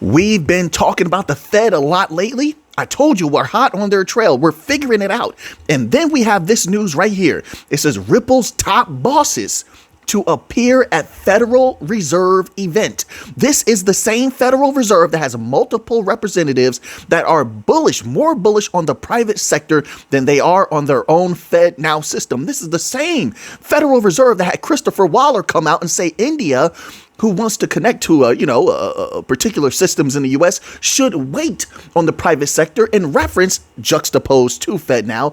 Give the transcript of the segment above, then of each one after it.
We've been talking about the Fed a lot lately. I told you we're hot on their trail. We're figuring it out. And then we have this news right here. It says Ripple's top bosses to appear at Federal Reserve event. This is the same Federal Reserve that has multiple representatives that are bullish, more bullish on the private sector than they are on their own Fed now system. This is the same Federal Reserve that had Christopher Waller come out and say India, who wants to connect to particular systems in the U.S., should wait on the private sector and reference, juxtaposed to Fed now,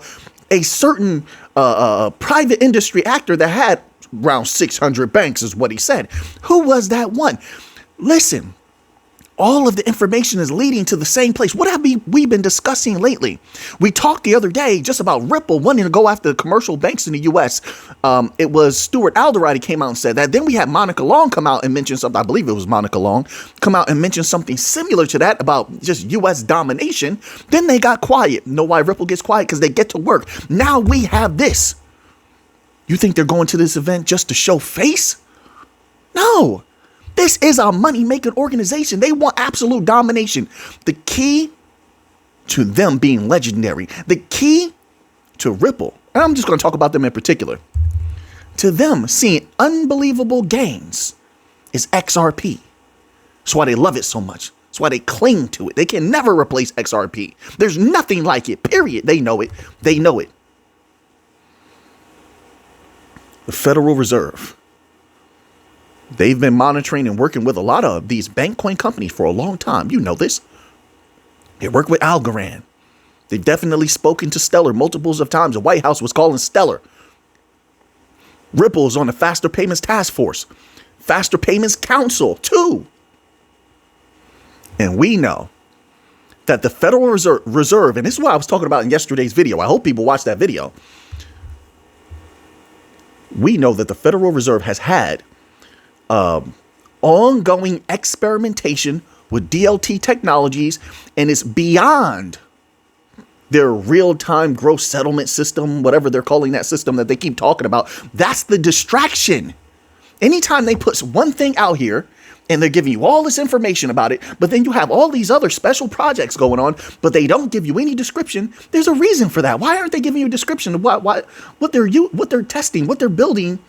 a certain private industry actor that had around 600 banks is what he said. Who was that one? Listen, all of the information is leading to the same place. What have we been discussing lately? We talked the other day just about Ripple wanting to go after the commercial banks in the U.S. It was Stuart Alderati came out and said that. Then we had Monica Long come out and mention something. I believe it was Monica Long come out and mention something similar to that about just U.S. domination. Then they got quiet. Know why Ripple gets quiet? Because they get to work. Now we have this. You think they're going to this event just to show face? No. This is a money-making organization. They want absolute domination. The key to them being legendary, the key to Ripple, and I'm just going to talk about them in particular, to them seeing unbelievable gains is XRP. That's why they love it so much. That's why they cling to it. They can never replace XRP. There's nothing like it, period. They know it. They know it. The Federal Reserve. They've been monitoring and working with a lot of these bank coin companies for a long time. You know this. They work with Algorand. They've definitely spoken to Stellar multiples of times. The White House was calling Stellar. Ripple's on the Faster Payments Task Force. Faster Payments Council, too. And we know that the Federal Reserve, and this is what I was talking about in yesterday's video. I hope people watched that video. We know that the Federal Reserve has had ongoing experimentation with DLT technologies, and it's beyond their real-time gross settlement system, whatever they're calling that system that they keep talking about. That's the distraction. Anytime they put one thing out here and they're giving you all this information about it, but then you have all these other special projects going on, but they don't give you any description, there's a reason for that. Why aren't they giving you a description of what they're testing, what they're building,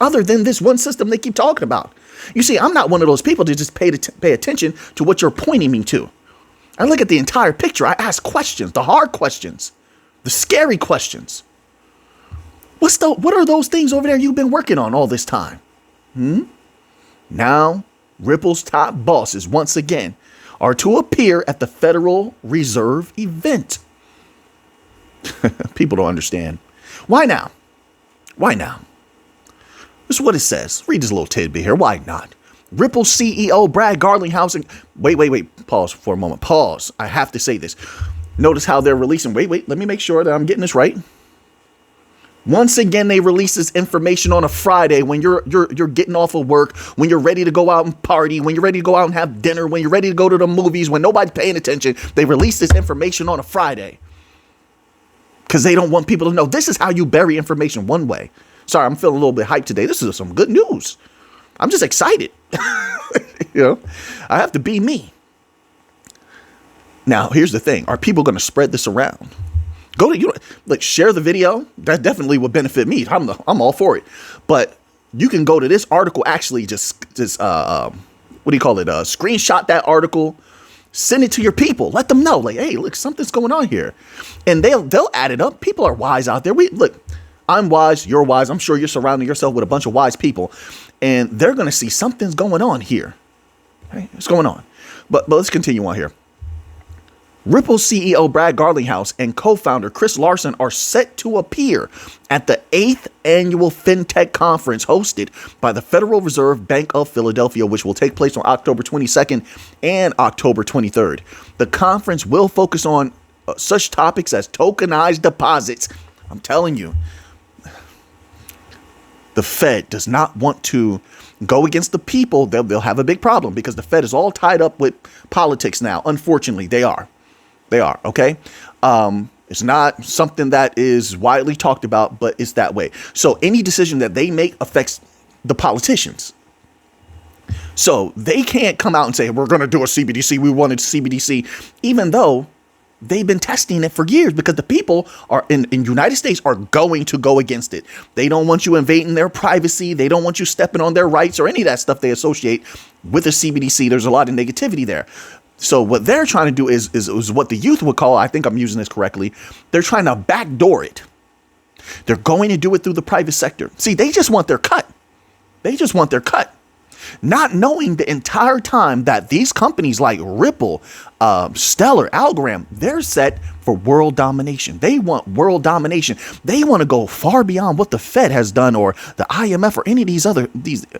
other than this one system they keep talking about? You see, I'm not one of those people to just pay attention to what you're pointing me to. I look at the entire picture. I ask questions, the hard questions, the scary questions. What are those things over there you've been working on all this time? Now, Ripple's top bosses, once again, are to appear at the Federal Reserve event. People don't understand. Why now? Why now? This is what it says. Read this little tidbit here. Why not? Ripple CEO Brad Garlinghouse. Wait. Pause for a moment. Pause. I have to say this. Notice how they're releasing. Wait. Let me make sure that I'm getting this right. Once again, they release this information on a Friday when you're getting off of work, when you're ready to go out and party, when you're ready to go out and have dinner, when you're ready to go to the movies, when nobody's paying attention. They release this information on a Friday because they don't want people to know. This is how you bury information one way. Sorry, I'm feeling a little bit hyped today. This is some good news. I'm just excited. I have to be me. Now, here's the thing. Are people going to spread this around? Share the video. That definitely would benefit me. I'm all for it. But you can go to this article, actually just screenshot that article, send it to your people, let them know, like, hey, look, something's going on here. And they'll add it up. People are wise out there. I'm wise, you're wise. I'm sure you're surrounding yourself with a bunch of wise people, and they're going to see something's going on here. Okay, what's going on? But let's continue on here. Ripple CEO Brad Garlinghouse and co-founder Chris Larsen are set to appear at the 8th annual FinTech conference hosted by the Federal Reserve Bank of Philadelphia, which will take place on October 22nd and October 23rd. The conference will focus on such topics as tokenized deposits. I'm telling you, the Fed does not want to go against the people. They'll have a big problem because the Fed is all tied up with politics now. Unfortunately, they are. Okay. It's not something that is widely talked about, but it's that way. So any decision that they make affects the politicians. So they can't come out and say, we're going to do a CBDC. We wanted CBDC, even though they've been testing it for years, because the people are in United States are going to go against it. They don't want you invading their privacy. They don't want you stepping on their rights or any of that stuff they associate with the CBDC. There's a lot of negativity there. So what they're trying to do is what the youth would call, I think I'm using this correctly, they're trying to backdoor it. They're going to do it through the private sector. See, they just want their cut. They just want their cut. Not knowing the entire time that these companies like Ripple, Stellar, Algorand, they're set for world domination. They want world domination. They want to go far beyond what the Fed has done or the IMF or any of these.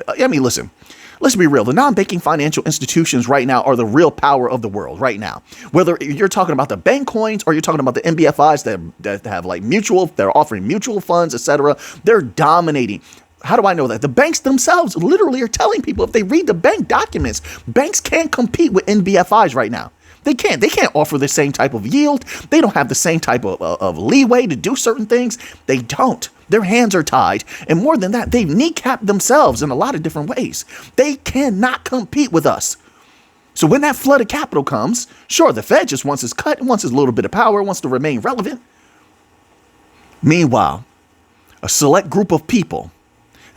I mean, listen, let's be real. The non-banking financial institutions right now are the real power of the world right now. Whether you're talking about the bank coins or you're talking about the NBFIs that have like they're offering mutual funds, etc. They're dominating. How do I know that? The banks themselves literally are telling people, if they read the bank documents, banks can't compete with NBFIs right now. They can't. They can't offer the same type of yield. They don't have the same type of leeway to do certain things. They don't. Their hands are tied. And more than that, they've kneecapped themselves in a lot of different ways. They cannot compete with us. So when that flood of capital comes, sure, the Fed just wants his cut, wants his little bit of power, wants to remain relevant. Meanwhile, a select group of people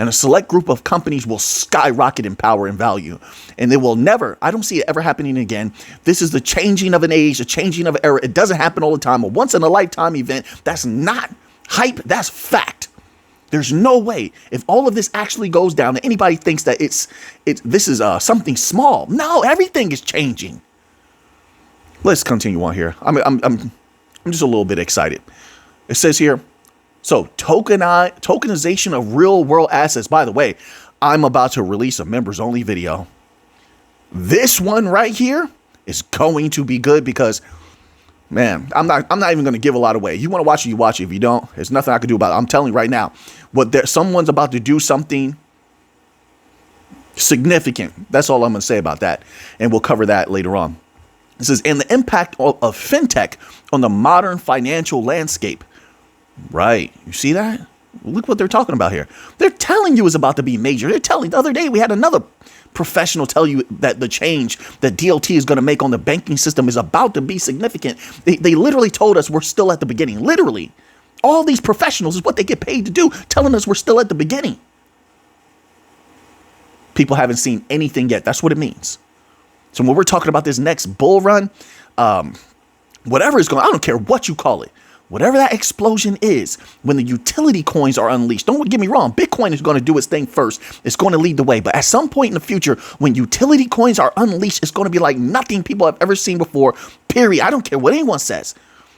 and a select group of companies will skyrocket in power and value. And they will never, I don't see it ever happening again. This is the changing of an age, the changing of an era. It doesn't happen all the time. A once in a lifetime event. That's not hype. That's fact. There's no way, if all of this actually goes down, that anybody thinks that this is something small. No, everything is changing. Let's continue on here. I'm just a little bit excited. It says here, so tokenization of real world assets. By the way, I'm about to release a members only video. This one right here is going to be good because, man, I'm not even going to give a lot away. You want to watch it, you watch it. If you don't, there's nothing I can do about it. I'm telling you right now, someone's about to do something significant. That's all I'm going to say about that. And we'll cover that later on. It says, and the impact of fintech on the modern financial landscape. Right. You see that? Look what they're talking about here. They're telling you it's about to be major. They're telling, the other day we had another professional tell you that the change that DLT is going to make on the banking system is about to be significant. They literally told us we're still at the beginning. Literally. All these professionals is what they get paid to do, telling us we're still at the beginning. People haven't seen anything yet. That's what it means. So when we're talking about this next bull run, whatever is going on, I don't care what you call it. Whatever that explosion is, when the utility coins are unleashed, don't get me wrong, Bitcoin is going to do its thing first. It's going to lead the way. But at some point in the future, when utility coins are unleashed, it's going to be like nothing people have ever seen before, period. I don't care what anyone says.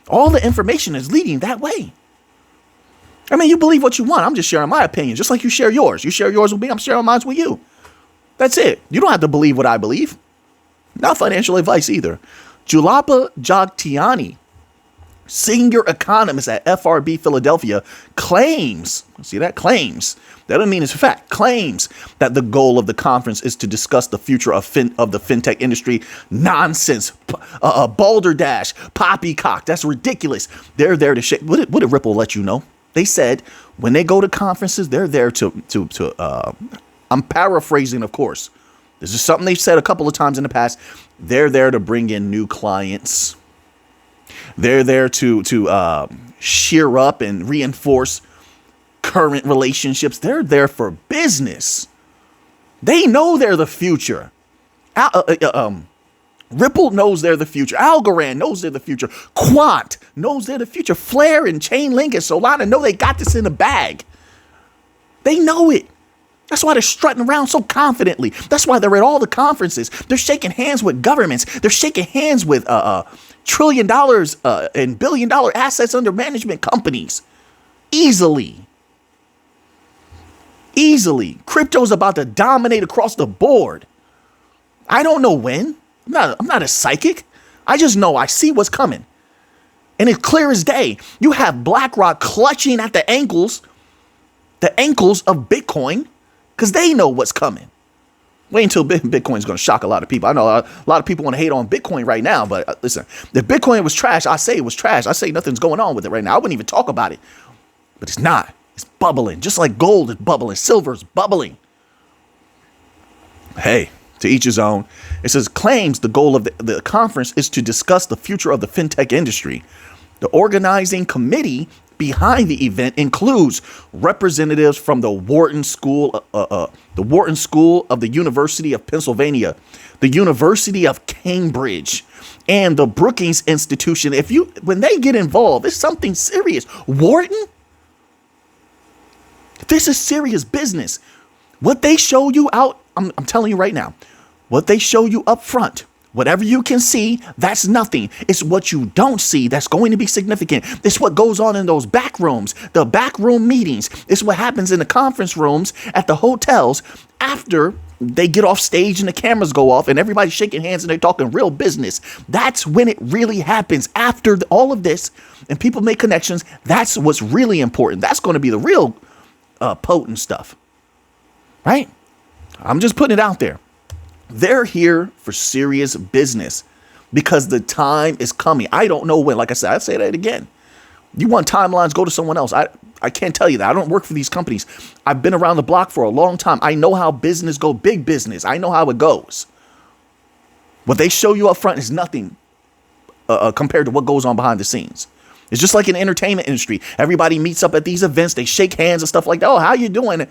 All the information is leading that way. I mean, you believe what you want. I'm just sharing my opinion, just like you share yours. You share yours with me. I'm sharing mine with you. That's it. You don't have to believe what I believe. Not financial advice either. Julapa Jagtiani, senior economist at FRB Philadelphia, claims, see that? Claims. That doesn't mean it's a fact. Claims that the goal of the conference is to discuss the future of the fintech industry. Nonsense. Balderdash. Poppycock. That's ridiculous. They're there to shake. What did Ripple let you know? They said when they go to conferences, they're there to I'm paraphrasing, of course. This is something they've said a couple of times in the past. They're there to bring in new clients. They're there to shear up and reinforce current relationships. They're there for business. They know they're the future. Ripple knows they're the future. Algorand knows they're the future. Quant knows they're the future. Flare and Chainlink and Solana know they got this in the bag. They know it. That's why they're strutting around so confidently. That's why they're at all the conferences. They're shaking hands with governments. They're shaking hands with $1 trillion and $1 billion assets under management companies. Easily. Crypto's about to dominate across the board. I don't know when. I'm not a psychic. I just know I see what's coming. And it's clear as day. You have BlackRock clutching at the ankles of Bitcoin because they know what's coming. Wait until Bitcoin's going to shock a lot of people. I know a lot of people want to hate on Bitcoin right now, but listen, if Bitcoin was trash, I say it was trash. I say nothing's going on with it right now. I wouldn't even talk about it, but it's not. It's bubbling, just like gold is bubbling. Silver is bubbling. Hey, To each his own. It says, claims the goal of the conference is to discuss the future of the fintech industry. The organizing committee behind the event includes representatives from the Wharton School of the University of Pennsylvania, the University of Cambridge, and the Brookings Institution. When they get involved, it's something serious. Wharton? This is serious business. What they show you out, I'm telling you right now, what they show you up front, whatever you can see, that's nothing. It's what you don't see that's going to be significant. It's what goes on in those back rooms, the backroom meetings. It's what happens in the conference rooms at the hotels after they get off stage and the cameras go off and everybody's shaking hands and they're talking real business. That's when it really happens. After all of this and people make connections, that's what's really important. That's going to be the real potent stuff, right? I'm just putting it out there. They're here for serious business because the time is coming. I don't know when. Like I said, I'll say that again. You want timelines, go to someone else. I can't tell you that. I don't work for these companies. I've been around the block for a long time. I know how business go, big business. I know how it goes. What they show you up front is nothing compared to what goes on behind the scenes. It's just like in the entertainment industry. Everybody meets up at these events. They shake hands and stuff like that. Oh, how you doing?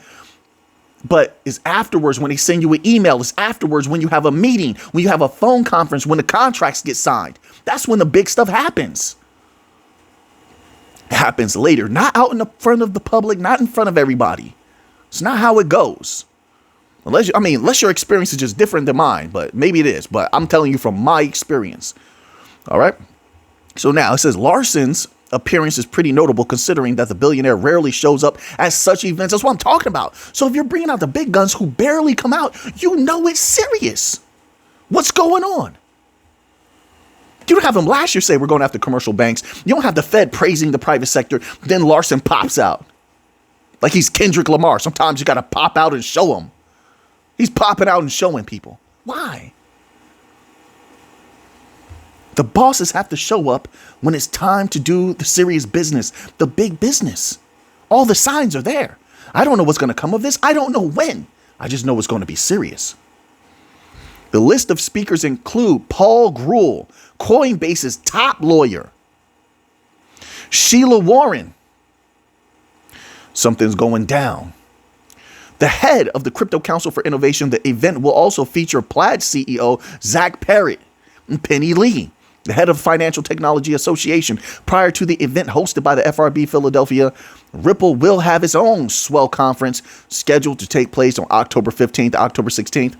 But it's afterwards when they send you an email. It's afterwards when you have a meeting, when you have a phone conference, when the contracts get signed. That's when the big stuff happens. It happens later, not out in the front of the public, not in front of everybody. It's not how it goes. Unless your experience is just different than mine, but maybe it is. But I'm telling you from my experience. All right. So now it says Larson's appearance is pretty notable considering that the billionaire rarely shows up at such events. That's what I'm talking about. So if you're bringing out the big guns who barely come out, you know it's serious. What's going on? You don't have them last year say we're going after commercial banks. You don't have the Fed praising the private sector. Then Larson pops out like he's Kendrick Lamar. Sometimes you got to pop out and show him. He's popping out and showing people. Why? The bosses have to show up when it's time to do the serious business, the big business. All the signs are there. I don't know what's going to come of this. I don't know when. I just know it's going to be serious. The list of speakers include Paul Grewal, Coinbase's top lawyer, Sheila Warren. Something's going down. The head of the Crypto Council for Innovation. The event will also feature Plaid CEO Zach Parrott and Penny Lee, the head of Financial Technology Association. Prior to the event hosted by the FRB Philadelphia, Ripple will have its own swell conference scheduled to take place on October 15th to October 16th.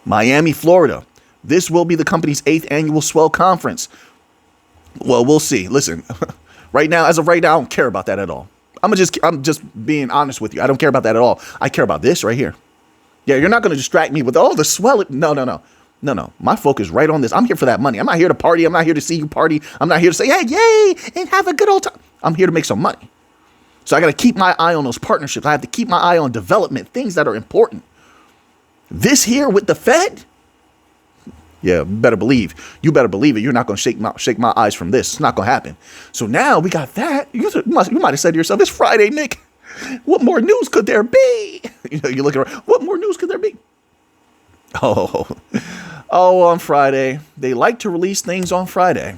Miami, Florida. This will be the company's 8th annual swell conference. Well, we'll see. Listen, as of right now, I don't care about that at all. I'm just being honest with you. I don't care about that at all. I care about this right here. Yeah, you're not going to distract me with, the swell. No. My focus is right on this. I'm here for that money. I'm not here to party. I'm not here to see you party. I'm not here to say, hey, yay, and have a good old time. I'm here to make some money. So I got to keep my eye on those partnerships. I have to keep my eye on development, things that are important. This here with the Fed, yeah, you better believe it. You're not going to shake my eyes from this. It's not going to happen. So now we got that. You might have said to yourself, it's Friday, Nick. What more news could there be? You're looking around. What more news could there be? Oh, on Friday. They like to release things on Friday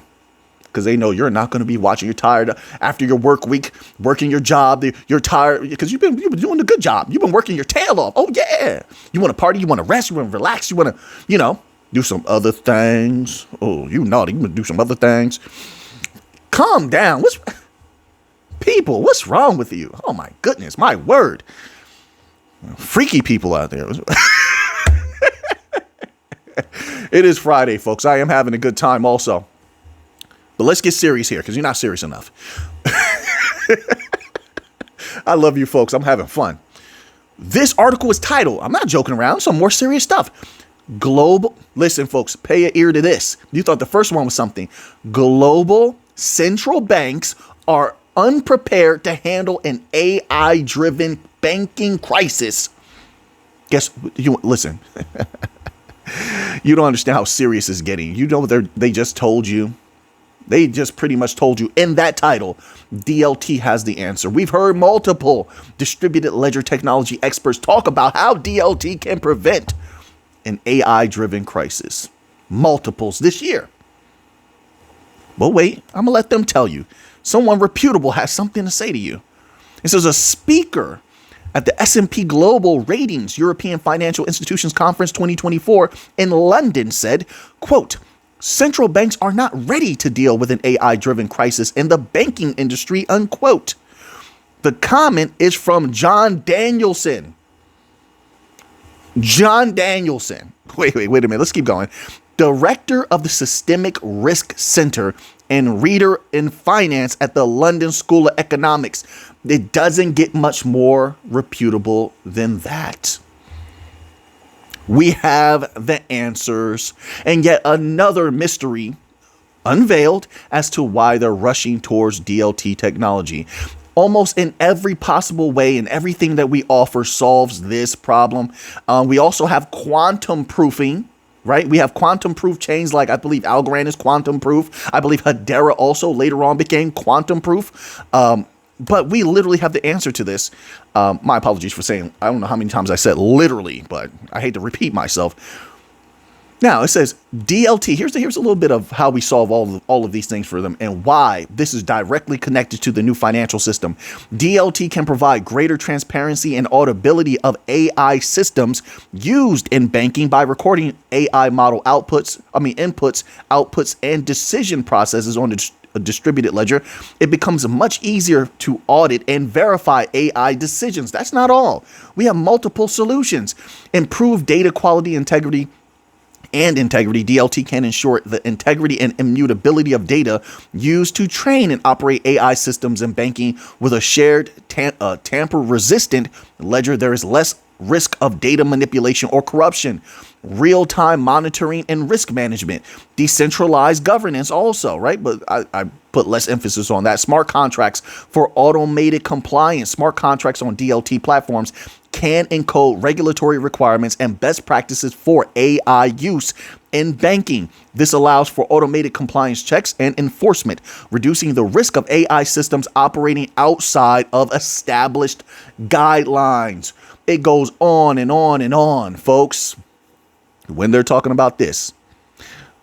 because they know you're not going to be watching. You're tired after your work week, working your job. You're tired because you've been doing a good job. You've been working your tail off. Oh, yeah. You want to party. You want to rest. You want to relax. You want to, do some other things. Oh, you naughty. You want to do some other things. Calm down. People, what's wrong with you? Oh, my goodness. My word. Freaky people out there. It is Friday, folks. I am having a good time also. But let's get serious here because you're not serious enough. I love you, folks. I'm having fun. This article is titled, I'm not joking around, some more serious stuff. Listen, folks, pay an ear to this. You thought the first one was something. Global central banks are unprepared to handle an AI-driven banking crisis. Listen. You don't understand how serious it's getting. You know they just told you. They just pretty much told you in that title, DLT has the answer. We've heard multiple distributed ledger technology experts talk about how DLT can prevent an AI-driven crisis. Multiples this year. But wait, I'm going to let them tell you. Someone reputable has something to say to you. It says a speaker at the S&P Global Ratings European Financial Institutions Conference 2024 in London said, quote, central banks are not ready to deal with an AI-driven crisis in the banking industry, unquote. The comment is from John Danielson. John Danielson. Wait a minute. Let's keep going. Director of the Systemic Risk Center and reader in finance at the London School of Economics. It doesn't get much more reputable than that. We have the answers, and yet another mystery unveiled as to why they're rushing towards DLT technology. Almost in every possible way, and everything that we offer solves this problem. We also have quantum proofing, right? We have quantum proof chains like I believe Algorand is quantum proof. I believe Hedera also later on became quantum proof. But we literally have the answer to this. My apologies for saying, I don't know how many times I said literally, but I hate to repeat myself. Now it says DLT. Here's a little bit of how we solve all of these things for them and why this is directly connected to the new financial system. DLT can provide greater transparency and auditability of AI systems used in banking by recording AI model inputs, outputs, and decision processes on a distributed ledger. It becomes much easier to audit and verify AI decisions. That's not all. We have multiple solutions. Improve data quality, integrity. DLT can ensure the integrity and immutability of data used to train and operate AI systems in banking. With a shared tamper-resistant ledger, there is less risk of data manipulation or corruption. Real-time monitoring and risk management. Decentralized governance also, right? But I put less emphasis on that. Smart contracts for automated compliance. Smart contracts on DLT platforms can encode regulatory requirements and best practices for AI use in banking. This allows for automated compliance checks and enforcement, reducing the risk of AI systems operating outside of established guidelines. It goes on and on and on, folks. When they're talking about this,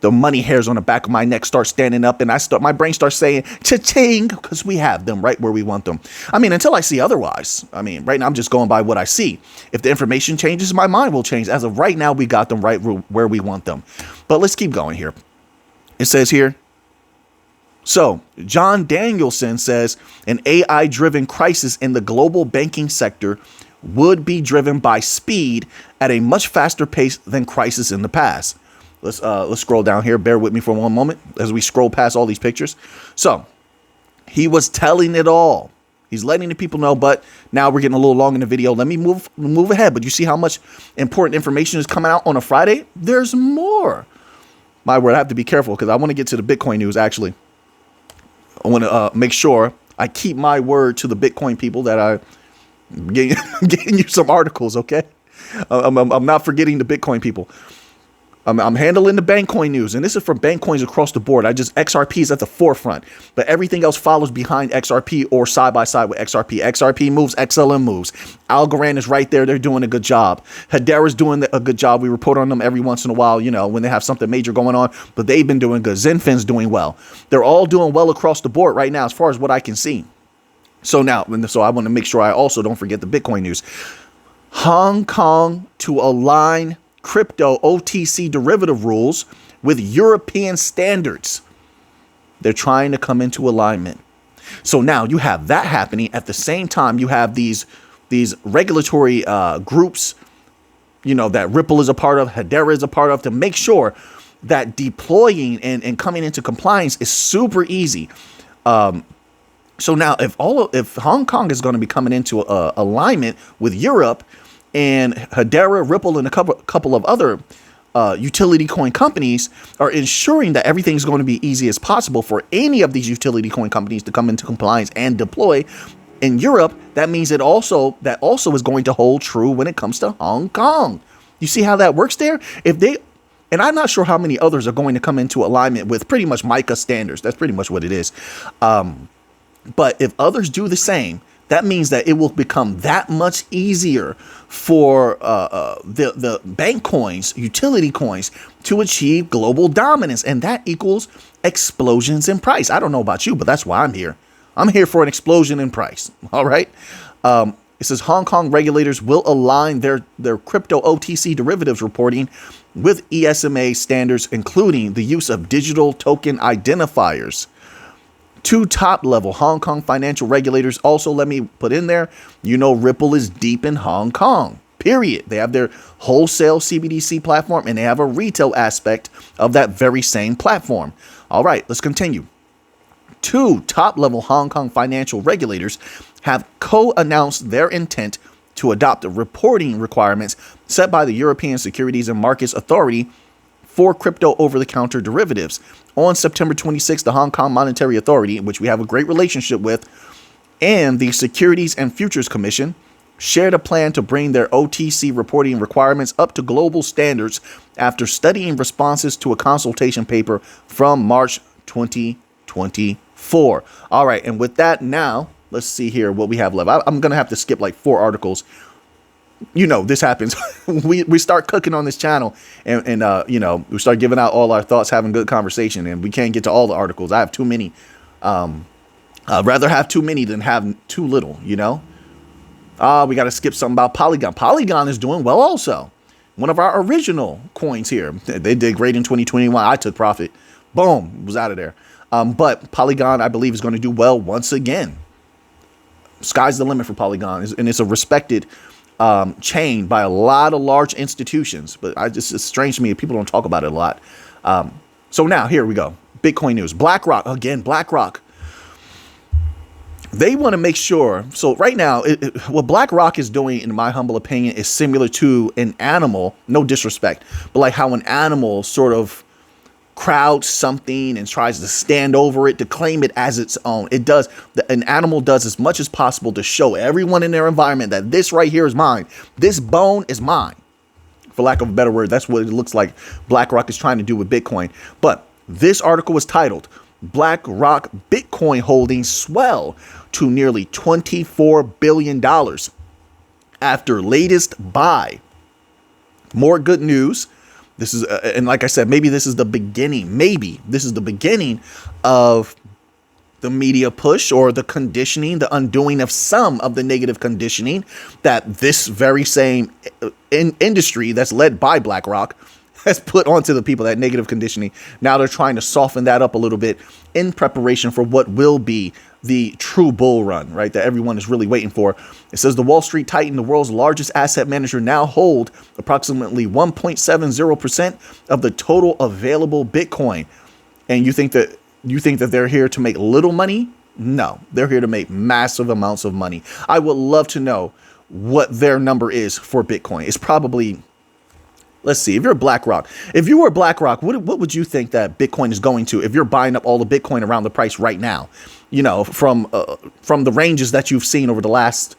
the money hairs on the back of my neck start standing up, and my brain starts saying cha-ching, because we have them right where we want them. I mean, until I see otherwise. I mean, right now I'm just going by what I see. If the information changes, my mind will change. As of right now, we got them right where we want them. But let's keep going here. It says here, so John Danielson says an AI-driven crisis in the global banking sector would be driven by speed at a much faster pace than crisis in the past. Let's scroll down here. Bear with me for one moment as we scroll past all these pictures. So he was telling it all. He's letting the people know, but now we're getting a little long in the video. Let me move ahead. But you see how much important information is coming out on a Friday? There's more. My word, I have to be careful because I want to get to the Bitcoin news, actually. I want to make sure I keep my word to the Bitcoin people that I'm getting you some articles, okay? I'm not forgetting the Bitcoin people. I'm handling the Bankcoin news, and this is for Bankcoins across the board. XRP is at the forefront, but everything else follows behind XRP or side by side with XRP. XRP moves, XLM moves. Algorand is right there. They're doing a good job. Hedera is doing a good job. We report on them every once in a while, when they have something major going on, but they've been doing good. Zenfin's doing well. They're all doing well across the board right now, as far as what I can see. So I want to make sure I also don't forget the Bitcoin news. Hong Kong to align crypto OTC derivative rules with European standards. They're trying to come into alignment. So now you have that happening. At the same time, you have these regulatory groups, that Ripple is a part of, Hedera is a part of, to make sure that deploying and coming into compliance is super easy. So now if Hong Kong is going to be coming into alignment with Europe, and Hedera, Ripple, and a couple of other utility coin companies are ensuring that everything's going to be easy as possible for any of these utility coin companies to come into compliance and deploy in Europe. That means that also is going to hold true when it comes to Hong Kong. You see how that works there? And I'm not sure how many others are going to come into alignment with pretty much MiCA standards. That's pretty much what it is. But if others do the same, That means that it will become that much easier for the bank coins, utility coins, to achieve global dominance. And that equals explosions in price. I don't know about you, but that's why I'm here. I'm here for an explosion in price. All right. It says Hong Kong regulators will align their crypto OTC derivatives reporting with ESMA standards, including the use of digital token identifiers. Two top-level Hong Kong financial regulators also, let me put in there, Ripple is deep in Hong Kong, period. They have their wholesale CBDC platform, and they have a retail aspect of that very same platform. All right, let's continue. Two top-level Hong Kong financial regulators have co-announced their intent to adopt the reporting requirements set by the European Securities and Markets Authority for crypto over-the-counter derivatives. On September 26th, the Hong Kong Monetary Authority, which we have a great relationship with, and the Securities and Futures Commission shared a plan to bring their OTC reporting requirements up to global standards after studying responses to a consultation paper from March 2024. All right, and with that now, let's see here what we have left. I'm going to have to skip like 4 articles. This happens. we start cooking on this channel and we start giving out all our thoughts, having good conversation, and we can't get to all the articles. I have too many. I'd rather have too many than have too little, we got to skip something about Polygon. Polygon is doing well also. One of our original coins here. They did great in 2021. I took profit. Boom, was out of there. But Polygon, I believe, is going to do well once again. Sky's the limit for Polygon, and it's a respected chain by a lot of large institutions, but it's strange to me that people don't talk about it a lot. So now here we go. Bitcoin news. BlackRock. They want to make sure. So right now, what BlackRock is doing, in my humble opinion, is similar to an animal. No disrespect, but like how an animal sort of crowds something and tries to stand over it to claim it as its own. An animal does as much as possible to show everyone in their environment that this right here is mine. This bone is mine. For lack of a better word, that's what it looks like BlackRock is trying to do with Bitcoin. But this article was titled BlackRock Bitcoin Holdings Swell to Nearly $24 billion after latest buy. More good news. This is, and like I said, maybe this is the beginning of the media push or the conditioning, the undoing of some of the negative conditioning that this very same industry that's led by BlackRock has put onto the people, that negative conditioning. Now they're trying to soften that up a little bit in preparation for what will be the true bull run, right, that everyone is really waiting for. It says the Wall Street Titan, the world's largest asset manager, now hold approximately 1.70% of the total available Bitcoin. And you think that they're here to make little money? No, they're here to make massive amounts of money. I would love to know what their number is for Bitcoin. It's probably, let's see, if you were BlackRock, what would you think that Bitcoin is going to if you're buying up all the Bitcoin around the price right now? From the ranges that you've seen over the last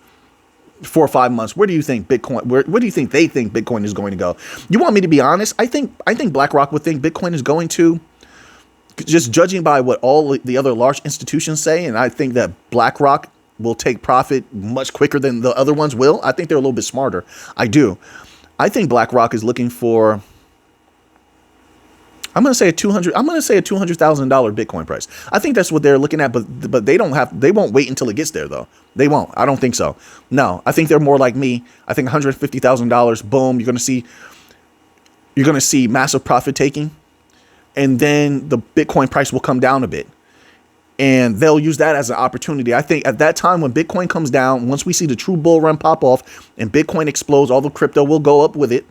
4 or 5 months, where do you think Bitcoin? Where do you think they think Bitcoin is going to go? You want me to be honest? I think BlackRock would think Bitcoin is going to, just judging by what all the other large institutions say, and I think that BlackRock will take profit much quicker than the other ones will. I think they're a little bit smarter. I do. I think BlackRock is looking for, I'm going to say a $200,000 Bitcoin price. I think that's what they're looking at, but they won't wait until it gets there though. They won't. I don't think so. No, I think they're more like me. I think $150,000, boom, you're going to see massive profit taking, and then the Bitcoin price will come down a bit. And they'll use that as an opportunity. I think at that time when Bitcoin comes down, once we see the true bull run pop off and Bitcoin explodes, all the crypto will go up with it.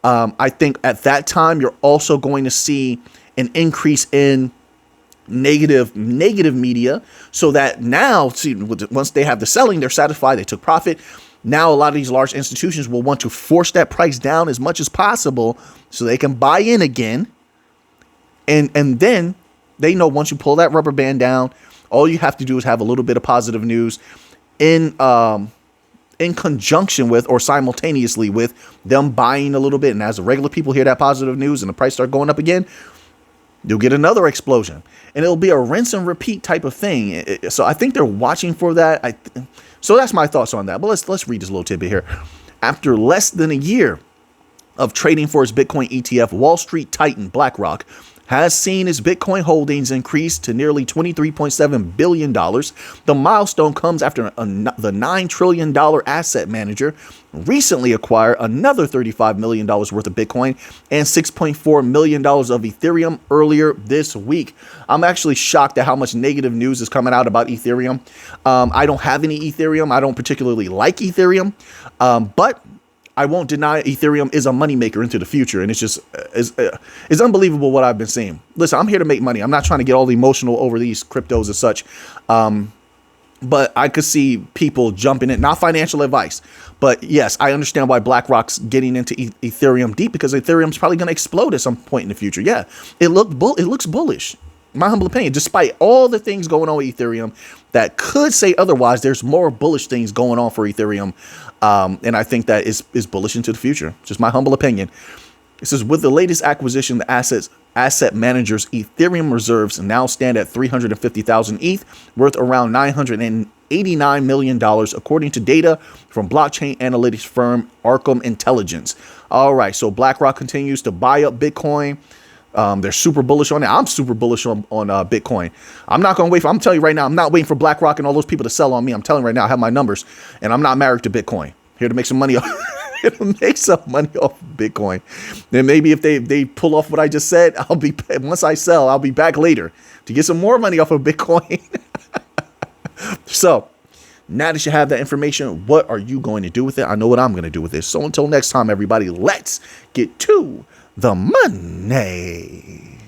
I think at that time, you're also going to see an increase in negative media, so that now, see, once they have the selling, they're satisfied, they took profit. Now, a lot of these large institutions will want to force that price down as much as possible so they can buy in again. And then they know once you pull that rubber band down, all you have to do is have a little bit of positive news in conjunction with or simultaneously with them buying a little bit. And as the regular people hear that positive news and the price start going up again, you'll get another explosion, and it'll be a rinse and repeat type of thing. So I think they're watching for that. So that's my thoughts on that. But let's read this little tidbit here. After less than a year of trading for its Bitcoin ETF, Wall Street titan BlackRock has seen its Bitcoin holdings increase to nearly $23.7 billion. The milestone comes after the $9 trillion asset manager recently acquired another $35 million worth of Bitcoin and $6.4 million of Ethereum earlier this week. I'm actually shocked at how much negative news is coming out about Ethereum. I don't have any Ethereum. I don't particularly like Ethereum, but I won't deny Ethereum is a moneymaker into the future, and it's just it's unbelievable what I've been seeing. Listen, I'm here to make money. I'm not trying to get all emotional over these cryptos and such, but I could see people jumping in. Not financial advice, but yes, I understand why BlackRock's getting into Ethereum deep, because Ethereum's probably going to explode at some point in the future. Yeah, it looks bullish. My humble opinion, despite all the things going on with Ethereum that could say otherwise, there's more bullish things going on for Ethereum. And I think that is bullish into the future. Just my humble opinion. It says, with the latest acquisition, the asset manager's Ethereum reserves now stand at 350,000 ETH, worth around $989 million, according to data from blockchain analytics firm Arkham Intelligence. All right, so BlackRock continues to buy up Bitcoin. They're super bullish on it. I'm super bullish on Bitcoin. I'm not going to wait I'm telling you right now, I'm not waiting for BlackRock and all those people to sell on me. I'm telling you right now, I have my numbers, and I'm not married to Bitcoin. Here to make some money. Here to make some money off Bitcoin. Then maybe if they pull off what I just said, once I sell, I'll be back later to get some more money off of Bitcoin. So now that you have that information, what are you going to do with it? I know what I'm going to do with it. So until next time, everybody, let's get to the money.